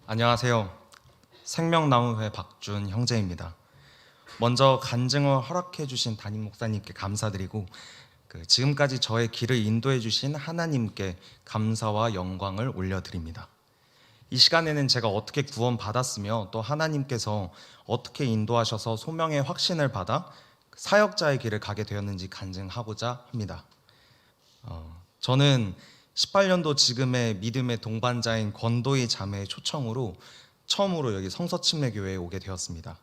안녕하세요. 생명나무회 박준 형제입니다. 먼저 간증을 허락해 주신 담임 목사님께 감사드리고 지금까지 저의 길을 인도해 주신 하나님께 감사와 영광을 올려드립니다. 이 시간에는 제가 어떻게 구원받았으며 또 하나님께서 어떻게 인도하셔서 소명의 확신을 받아 사역자의 길을 가게 되었는지 간증하고자 합니다. 저는 18년도 지금의 믿음의 동반자인 권도희 자매의 초청으로 처음으로 여기 성서침례교회에 오게 되었습니다.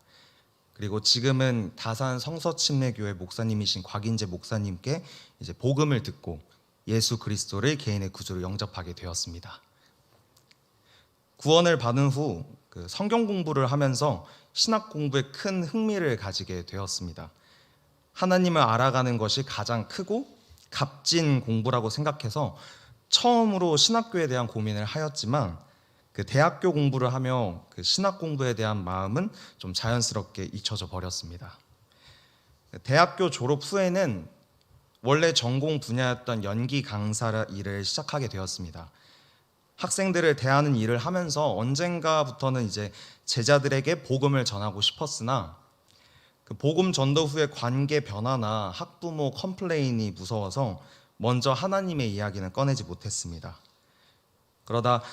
그리고 지금은 다산 성서침례교회 목사님이신 곽인재 목사님께 이제 복음을 듣고 예수 그리스도를 개인의 구주로 영접하게 되었습니다. 구원을 받은 후 성경 공부를 하면서 신학 공부에 큰 흥미를 가지게 되었습니다. 하나님을 알아가는 것이 가장 크고 값진 공부라고 생각해서 처음으로 신학교에 대한 고민을 하였지만 대학교 공부를 하며 신학 공부에 대한 마음은 좀 자연스럽게 잊혀져 버렸습니다. 대학교 졸업 후에는 원래 전공 분야였던 연기 강사 일을 시작하게 되었습니다. 학생들을 대하는 일을 하면서 언젠가부터는 이제 제자들에게 복음을 전하고 싶었으나 복음 전도 후의 관계 변화나 학부모 컴플레인이 무서워서 먼저 하나님의 이야기는 꺼내지 못했습니다. 그러다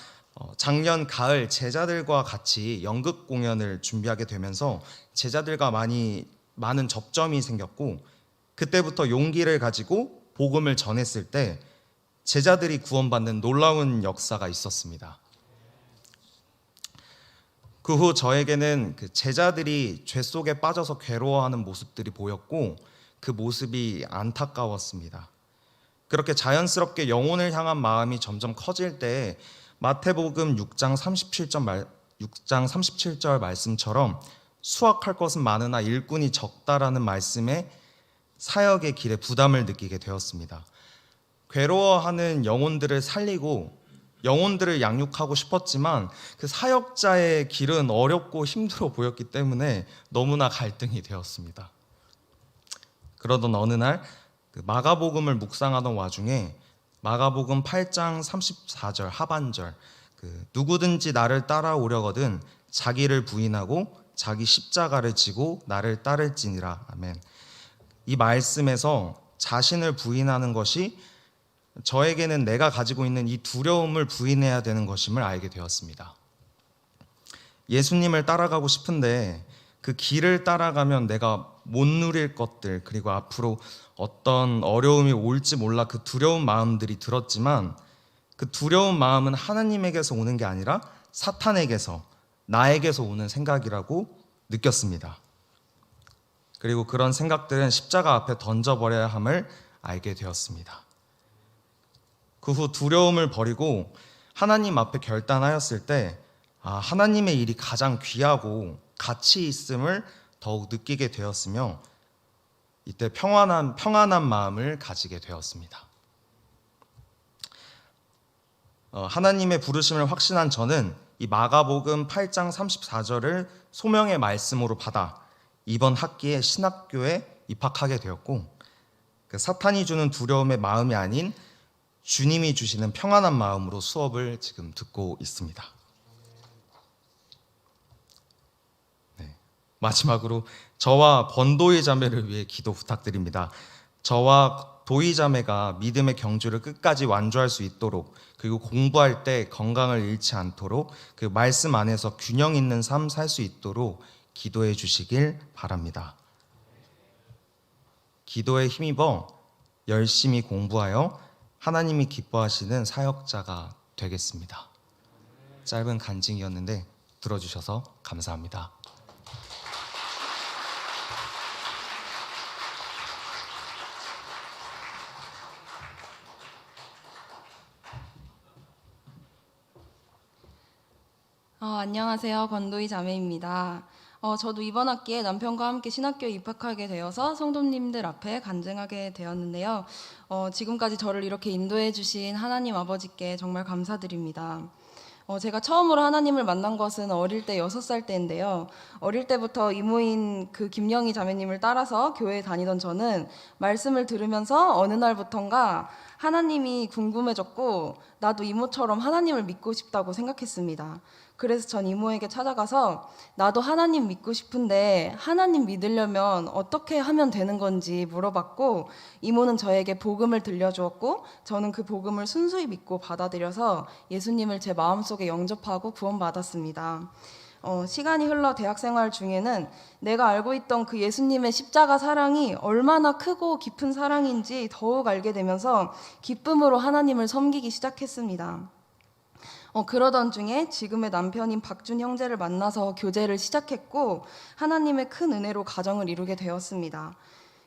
작년 가을 제자들과 같이 연극 공연을 준비하게 되면서 제자들과 많은 접점이 생겼고, 그때부터 용기를 가지고 복음을 전했을 때 제자들이 구원받는 놀라운 역사가 있었습니다. 그 후 저에게는 제자들이 죄 속에 빠져서 괴로워하는 모습들이 보였고 그 모습이 안타까웠습니다. 그렇게 자연스럽게 영혼을 향한 마음이 점점 커질 때 마태복음 6장 37절 말씀처럼 수확할 것은 많으나 일꾼이 적다라는 말씀에 사역의 길에 부담을 느끼게 되었습니다. 괴로워하는 영혼들을 살리고 영혼들을 양육하고 싶었지만 그 사역자의 길은 어렵고 힘들어 보였기 때문에 너무나 갈등이 되었습니다. 그러던 어느 날 마가복음을 묵상하던 와중에 마가복음 8장 34절 하반절 누구든지 나를 따라오려거든 자기를 부인하고 자기 십자가를 지고 나를 따를지니라. 아멘. 이 말씀에서 자신을 부인하는 것이 저에게는 내가 가지고 있는 이 두려움을 부인해야 되는 것임을 알게 되었습니다. 예수님을 따라가고 싶은데 그 길을 따라가면 내가 못 누릴 것들, 그리고 앞으로 어떤 어려움이 올지 몰라 그 두려운 마음들이 들었지만 그 두려운 마음은 하나님에게서 오는 게 아니라 사탄에게서, 나에게서 오는 생각이라고 느꼈습니다. 그리고 그런 생각들은 십자가 앞에 던져버려야 함을 알게 되었습니다. 그 후 두려움을 버리고 하나님 앞에 결단하였을 때 하나님의 일이 가장 귀하고 가치 있음을 더욱 느끼게 되었으며 이때 평안한 마음을 가지게 되었습니다. 하나님의 부르심을 확신한 저는 이 마가복음 8장 34절을 소명의 말씀으로 받아 이번 학기에 신학교에 입학하게 되었고 사탄이 주는 두려움의 마음이 아닌 주님이 주시는 평안한 마음으로 수업을 지금 듣고 있습니다. 마지막으로 저와 권도희 자매를 위해 기도 부탁드립니다. 저와 도희 자매가 믿음의 경주를 끝까지 완주할 수 있도록, 그리고 공부할 때 건강을 잃지 않도록 그 말씀 안에서 균형 있는 삶 살 수 있도록 기도해 주시길 바랍니다. 기도에 힘입어 열심히 공부하여 하나님이 기뻐하시는 사역자가 되겠습니다. 짧은 간증이었는데 들어주셔서 감사합니다. 안녕하세요. 권도희 자매입니다. 저도 이번 학기에 남편과 함께 신학교에 입학하게 되어서 성도님들 앞에 간증하게 되었는데요. 지금까지 저를 이렇게 인도해 주신 하나님 아버지께 정말 감사드립니다. 제가 처음으로 하나님을 만난 것은 어릴 때 6살 때인데요. 어릴 때부터 이모인 김영희 자매님을 따라서 교회에 다니던 저는 말씀을 들으면서 어느 날부턴가 하나님이 궁금해졌고 나도 이모처럼 하나님을 믿고 싶다고 생각했습니다. 그래서 전 이모에게 찾아가서 나도 하나님 믿고 싶은데 하나님 믿으려면 어떻게 하면 되는 건지 물어봤고, 이모는 저에게 복음을 들려주었고 저는 그 복음을 순수히 믿고 받아들여서 예수님을 제 마음속에 영접하고 구원받았습니다. 시간이 흘러 대학생활 중에는 내가 알고 있던 그 예수님의 십자가 사랑이 얼마나 크고 깊은 사랑인지 더욱 알게 되면서 기쁨으로 하나님을 섬기기 시작했습니다. 그러던 중에 지금의 남편인 박준 형제를 만나서 교제를 시작했고 하나님의 큰 은혜로 가정을 이루게 되었습니다.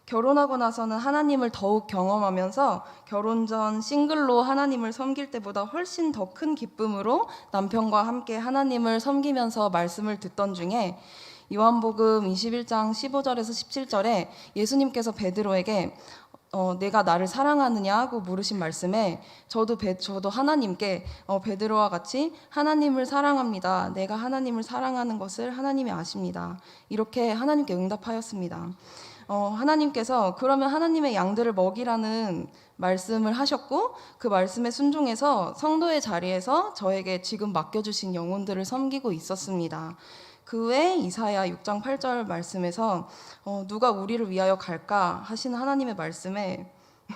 결혼하고 나서는 하나님을 더욱 경험하면서 결혼 전 싱글로 하나님을 섬길 때보다 훨씬 더 큰 기쁨으로 남편과 함께 하나님을 섬기면서 말씀을 듣던 중에 요한복음 21장 15절에서 17절에 예수님께서 베드로에게 내가 나를 사랑하느냐 하고 물으신 말씀에 저도 하나님께 베드로와 같이 하나님을 사랑합니다. 내가 하나님을 사랑하는 것을 하나님이 아십니다. 이렇게 하나님께 응답하였습니다. 하나님께서 그러면 하나님의 양들을 먹이라는 말씀을 하셨고 그 말씀에 순종해서 성도의 자리에서 저에게 지금 맡겨주신 영혼들을 섬기고 있었습니다. 그 외에 이사야 6장 8절 말씀에서 누가 우리를 위하여 갈까 하신 하나님의 말씀에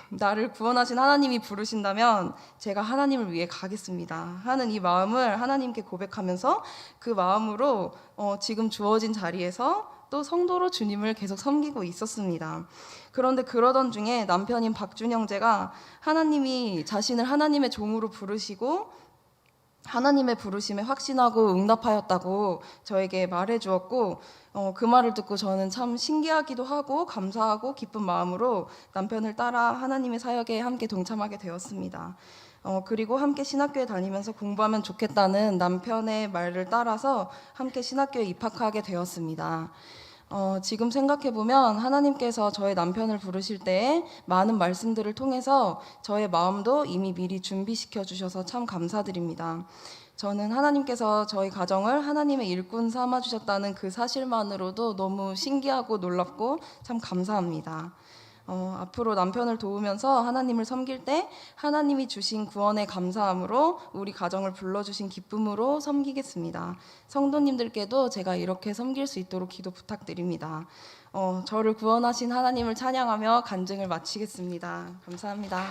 나를 구원하신 하나님이 부르신다면 제가 하나님을 위해 가겠습니다 하는 이 마음을 하나님께 고백하면서 그 마음으로 지금 주어진 자리에서 또 성도로 주님을 계속 섬기고 있었습니다. 그런데 그러던 중에 남편인 박준 형제가 하나님이 자신을 하나님의 종으로 부르시고 하나님의 부르심에 확신하고 응답하였다고 저에게 말해 주었고 그 말을 듣고 저는 참 신기하기도 하고 감사하고 기쁜 마음으로 남편을 따라 하나님의 사역에 함께 동참하게 되었습니다. 그리고 함께 신학교에 다니면서 공부하면 좋겠다는 남편의 말을 따라서 함께 신학교에 입학하게 되었습니다. 지금 생각해보면 하나님께서 저의 남편을 부르실 때에 많은 말씀들을 통해서 저의 마음도 이미 미리 준비시켜 주셔서 참 감사드립니다. 저는 하나님께서 저희 가정을 하나님의 일꾼 삼아 주셨다는 그 사실만으로도 너무 신기하고 놀랍고 참 감사합니다. 앞으로 남편을 도우면서 하나님을 섬길 때 하나님이 주신 구원에 감사함으로 우리 가정을 불러주신 기쁨으로 섬기겠습니다. 성도님들께도 제가 이렇게 섬길 수 있도록 기도 부탁드립니다. 저를 구원하신 하나님을 찬양하며 간증을 마치겠습니다. 감사합니다.